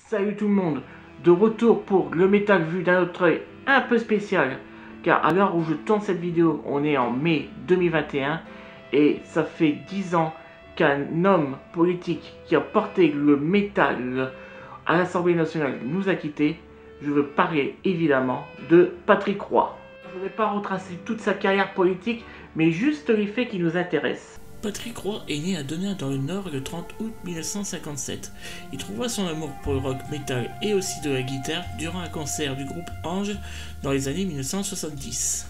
Salut tout le monde, de retour pour le métal vu d'un autre œil un peu spécial, car à l'heure où je tourne cette vidéo, on est en mai 2021 et ça fait 10 ans qu'un homme politique qui a porté le métal à l'Assemblée nationale nous a quittés. Je veux parler évidemment de Patrick Roy. Je ne vais pas retracer toute sa carrière politique, mais juste les faits qui nous intéressent. Patrick Roy est né à Denain dans le Nord le 30 août 1957. Il trouva son amour pour le rock metal et aussi de la guitare durant un concert du groupe Ange dans les années 1970.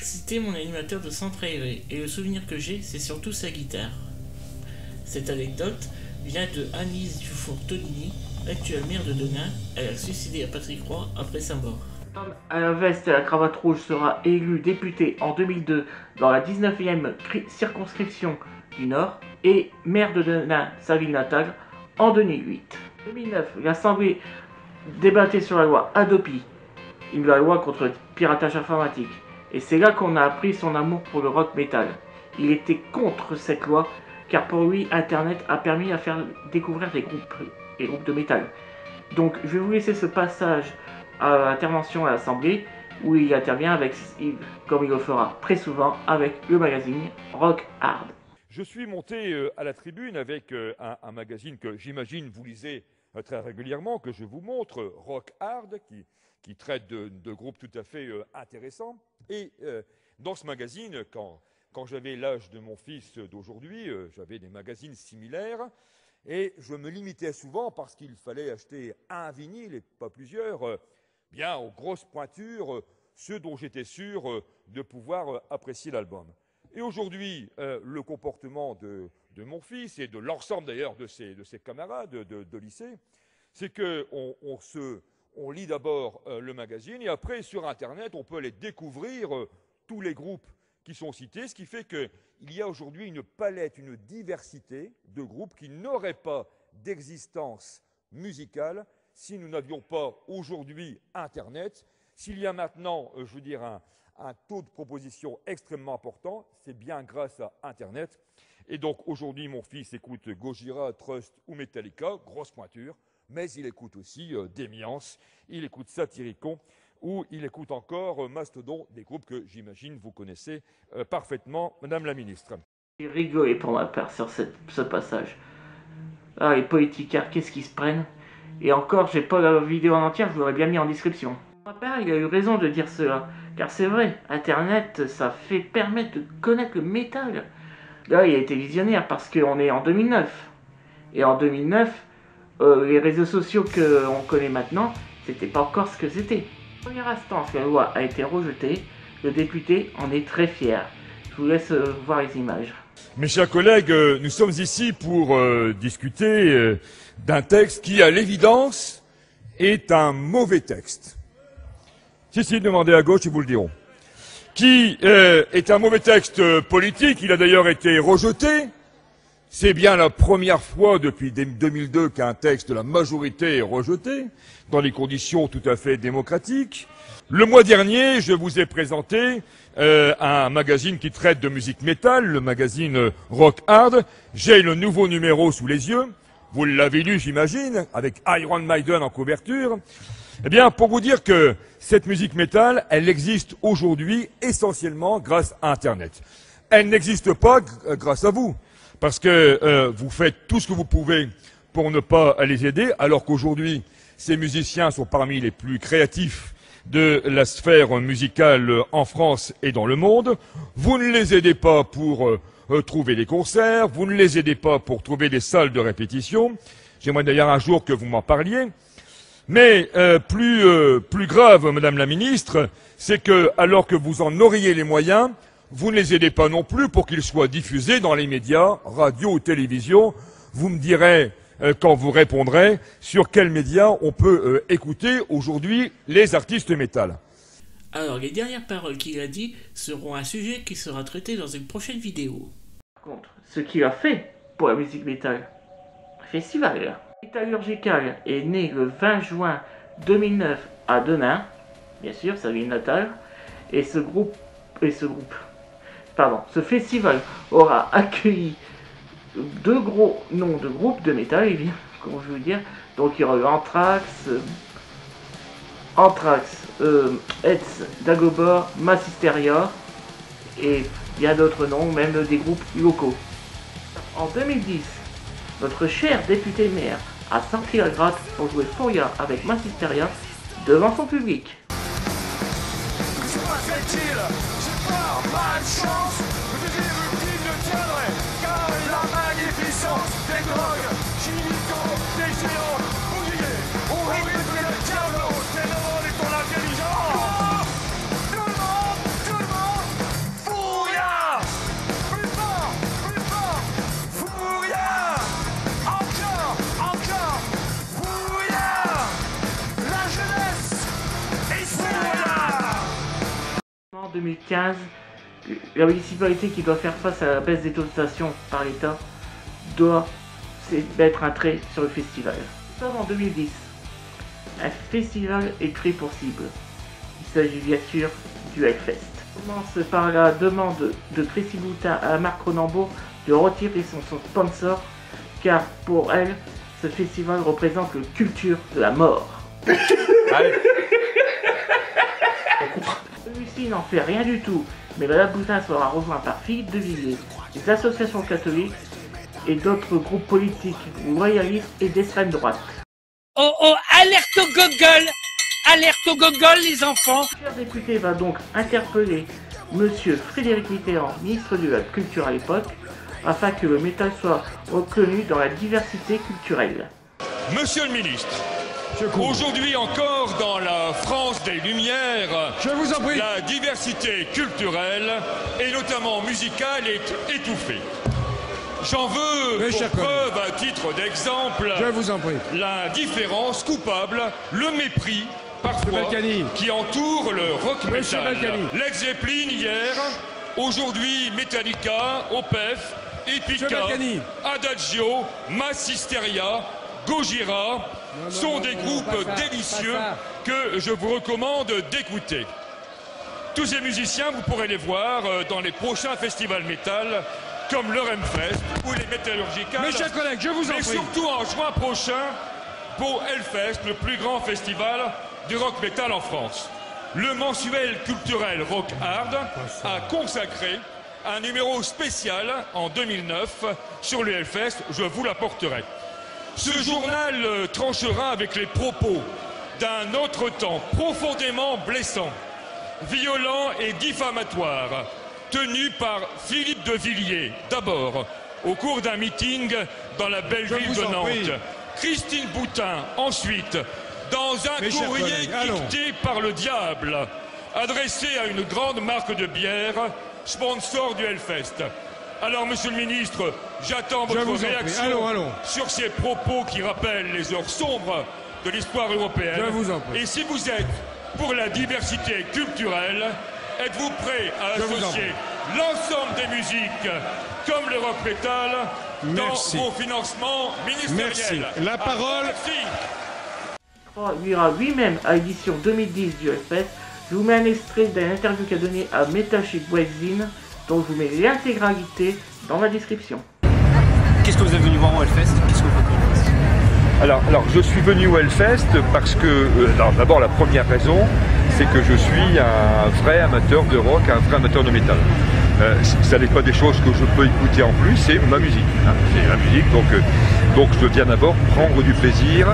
C'était mon animateur de centre aéré et le souvenir que j'ai, c'est surtout sa guitare. Cette anecdote vient de Anise Dufour-Tonini, actuelle maire de Denain. Elle a suicidé à Patrick Roy après sa mort. L'homme à la veste et à la cravate rouge sera élu député en 2002 dans la 19e circonscription du Nord et maire de Denain, sa ville natale, en 2008. En 2009, l'Assemblée débattait sur la loi Adopi, une loi contre le piratage informatique. Et c'est là qu'on a appris son amour pour le rock metal. Il était contre cette loi car pour lui, Internet a permis à faire découvrir des groupes de métal. Donc je vais vous laisser ce passage à l'intervention à l'Assemblée où il intervient avec, comme il le fera très souvent, avec le magazine Rock Hard. Je suis monté à la tribune avec un magazine que j'imagine vous lisez très régulièrement, que je vous montre, Rock Hard, qui traite de groupes tout à fait intéressants. Et dans ce magazine, quand j'avais l'âge de mon fils d'aujourd'hui, j'avais des magazines similaires. Et je me limitais souvent, parce qu'il fallait acheter un vinyle et pas plusieurs, bien aux grosses pointures, ceux dont j'étais sûr de pouvoir apprécier l'album. Et aujourd'hui, le comportement de mon fils et de l'ensemble d'ailleurs de ses camarades de lycée, c'est qu'on lit d'abord le magazine et après sur Internet, on peut aller découvrir tous les groupes qui sont cités, ce qui fait qu'il y a aujourd'hui une palette, une diversité de groupes qui n'auraient pas d'existence musicale si nous n'avions pas aujourd'hui Internet. S'il y a maintenant, je veux dire, un taux de proposition extrêmement important, c'est bien grâce à Internet. Et donc aujourd'hui, mon fils écoute Gojira, Trust ou Metallica, grosse pointure, mais il écoute aussi Démiance, il écoute Satyricon, ou il écoute encore Mastodon, des groupes que j'imagine vous connaissez parfaitement, Madame la Ministre. J'ai rigolé pour ma part sur ce passage. Ah, les politicards, qu'est-ce qu'ils se prennent? Et encore, j'ai pas la vidéo en entière, je l'aurais bien mis en description. Pour ma part, il a eu raison de dire cela, car c'est vrai, Internet, ça permet de connaître le métal. Là, il a été visionnaire parce qu'on est en 2009. Et en 2009, les réseaux sociaux qu'on connaît maintenant, c'était pas encore ce que c'était. Première instance, la loi a été rejetée, le député en est très fier. Je vous laisse voir les images. Mes chers collègues, nous sommes ici pour discuter d'un texte qui, à l'évidence, est un mauvais texte. Si, demandez à gauche, ils vous le diront. Qui est un mauvais texte politique, il a d'ailleurs été rejeté. C'est bien la première fois depuis 2002 qu'un texte de la majorité est rejeté, dans des conditions tout à fait démocratiques. Le mois dernier, je vous ai présenté un magazine qui traite de musique métal, le magazine Rock Hard. J'ai le nouveau numéro sous les yeux. Vous l'avez lu, j'imagine, avec Iron Maiden en couverture. Eh bien, pour vous dire que cette musique métal, elle existe aujourd'hui essentiellement grâce à Internet. Elle n'existe pas grâce à vous. Parce que vous faites tout ce que vous pouvez pour ne pas les aider, alors qu'aujourd'hui, ces musiciens sont parmi les plus créatifs de la sphère musicale en France et dans le monde. Vous ne les aidez pas pour trouver des concerts, vous ne les aidez pas pour trouver des salles de répétition. J'aimerais d'ailleurs un jour que vous m'en parliez. Mais plus grave, Madame la Ministre, c'est que, alors que vous en auriez les moyens, vous ne les aidez pas non plus pour qu'ils soient diffusés dans les médias, radio ou télévision. Vous me direz, quand vous répondrez, sur quels médias on peut écouter aujourd'hui les artistes métal. Alors, les dernières paroles qu'il a dit seront un sujet qui sera traité dans une prochaine vidéo. Par contre, ce qu'il a fait pour la musique métal, festival. Métallurgical est né le 20 juin 2009 à Denain, bien sûr, sa ville natale, et ce festival aura accueilli deux gros noms de groupes de métal, comment je veux dire. Donc il y aura eu Anthrax, Hetz, Dagobah, Mass Hysteria, et il y a d'autres noms, même des groupes locaux. En 2010, notre cher député maire a sorti la gratte pour jouer Fouria avec Mass Hysteria devant son public. En 2015, la municipalité qui doit faire face à la baisse des dotations par l'État doit mettre un trait sur le festival. Nous sommes en 2010. Un festival est pris pour cible. Il s'agit bien sûr du Hellfest. On commence par la demande de Chrissy Boutin à Marc Cronenbourg de retirer son sponsor, car pour elle, ce festival représente le culture de la mort. Allez. Celui-ci n'en fait rien du tout, mais Madame Boutin sera rejoint par Philippe de Villiers, des associations catholiques et d'autres groupes politiques royalistes et d'extrême droite. Oh oh, alerte au gogol! Alerte au gogol, les enfants! Le cher député va donc interpeller Monsieur Frédéric Mitterrand, ministre de la Culture à l'époque, afin que le métal soit reconnu dans la diversité culturelle. Monsieur le ministre, aujourd'hui encore dans la France des Lumières, je vous en prie, la diversité culturelle et notamment musicale est étouffée. J'en veux pour preuve, à titre d'exemple, l'indifférence coupable, le mépris parfois qui entoure le rock metal. Led Zeppelin hier, aujourd'hui Metallica, Opeth, Epica, Adagio, Mass Hysteria, Gojira sont des groupes délicieux que je vous recommande d'écouter. Tous ces musiciens, vous pourrez les voir dans les prochains festivals métal, comme le Hellfest ou les Métallurgicales. Mes chers collègues, je vous en prie. Mais surtout en juin prochain, pour Hellfest, le plus grand festival du rock metal en France. Le mensuel culturel Rock Hard a consacré un numéro spécial en 2009 sur le Hellfest, je vous l'apporterai. Ce journal tranchera avec les propos d'un autre temps profondément blessant, violent et diffamatoire, tenu par Philippe de Villiers, d'abord, au cours d'un meeting dans la belle ville de Nantes. Christine Boutin, ensuite, dans un courrier dicté par le diable, adressé à une grande marque de bière, sponsor du Hellfest. Alors, monsieur le ministre, j'attends votre réaction sur ces propos qui rappellent les heures sombres de l'histoire européenne. Et si vous êtes pour la diversité culturelle, êtes-vous prêt à associer l'ensemble des musiques, comme le rock metal, dans vos financements ministériels? La parole. Il y aura lui-même à l'édition 2010 du Hellfest. Je vous mets un extrait d'une interview qu'a donné à Metal Chic Voisine, dont je vous mets l'intégralité dans la description. Qu'est-ce que vous êtes venu voir au Hellfest? Qu'est-ce que vous faites? Alors, je suis venu au Hellfest parce que, d'abord la première raison, c'est que je suis un vrai amateur de rock, un vrai amateur de métal. Ça n'est pas des choses que je peux écouter en plus, c'est ma musique. Hein, c'est la musique, donc je viens d'abord prendre du plaisir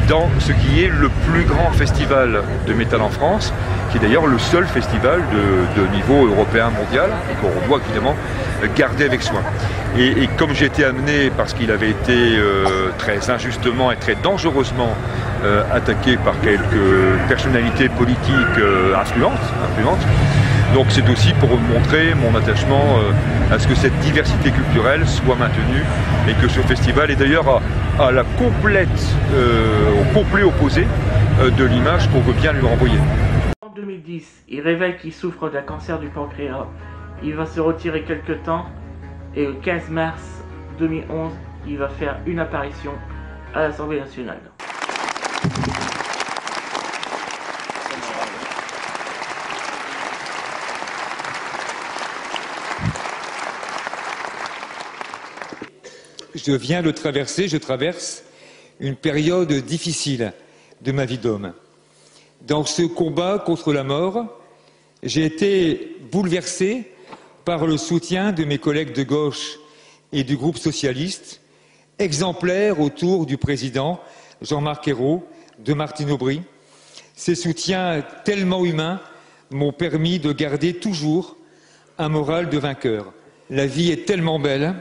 dans ce qui est le plus grand festival de métal en France, qui est d'ailleurs le seul festival de niveau européen mondial, et qu'on doit évidemment garder avec soin. Et comme j'ai été amené, parce qu'il avait été très injustement et très dangereusement attaqué par quelques personnalités politiques influentes, donc c'est aussi pour montrer mon attachement à ce que cette diversité culturelle soit maintenue et que ce festival est d'ailleurs à la au complet opposé de l'image qu'on veut bien lui renvoyer. En 2010, il révèle qu'il souffre d'un cancer du pancréas. Il va se retirer quelque temps et le 15 mars 2011, il va faire une apparition à l'Assemblée nationale. Je viens de traverser, je traverse une période difficile de ma vie d'homme. Dans ce combat contre la mort, j'ai été bouleversé par le soutien de mes collègues de gauche et du groupe socialiste, exemplaires autour du président Jean-Marc Ayrault, de Martine Aubry. Ces soutiens tellement humains m'ont permis de garder toujours un moral de vainqueur. La vie est tellement belle,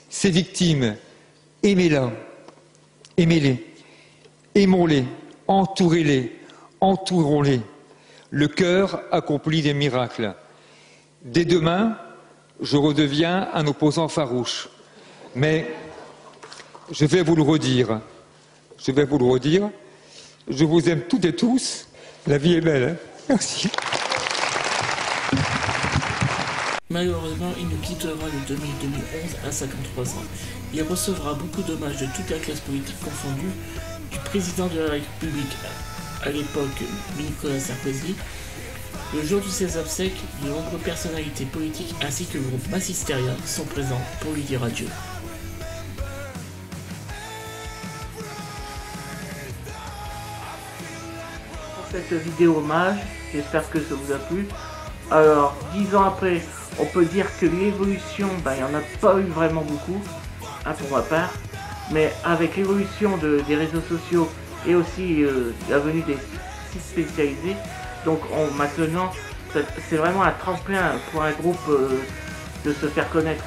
ces victimes, aimez-la, aimez-les, aimons-les, entourez-les, entourons-les. Le cœur accomplit des miracles. Dès demain, je redeviens un opposant farouche. Mais je vais vous le redire, je vous aime toutes et tous, la vie est belle. Merci. Malheureusement, il nous quittera le 2011 à 53 ans. Il recevra beaucoup d'hommages de toute la classe politique confondue, du président de la République à l'époque, Nicolas Sarkozy. Le jour de ses obsèques, de nombreuses personnalités politiques ainsi que le groupe Massisteria sont présents pour lui dire adieu. Cette vidéo hommage, j'espère que ça vous a plu. Alors 10 ans après, on peut dire que l'évolution, il n'y en a pas eu vraiment beaucoup, pour ma part, mais avec l'évolution des réseaux sociaux et aussi la venue des sites spécialisés, donc maintenant c'est vraiment un tremplin pour un groupe de se faire connaître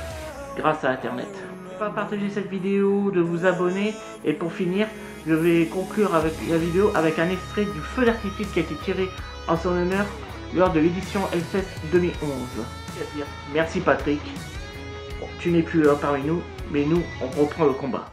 grâce à internet. N'oubliez pas de partager cette vidéo, de vous abonner, et pour finir, je vais conclure avec la vidéo avec un extrait du feu d'artifice qui a été tiré en son honneur lors de l'édition Hellfest 2011. Merci Patrick. Bon, tu n'es plus là parmi nous, mais nous, on reprend le combat.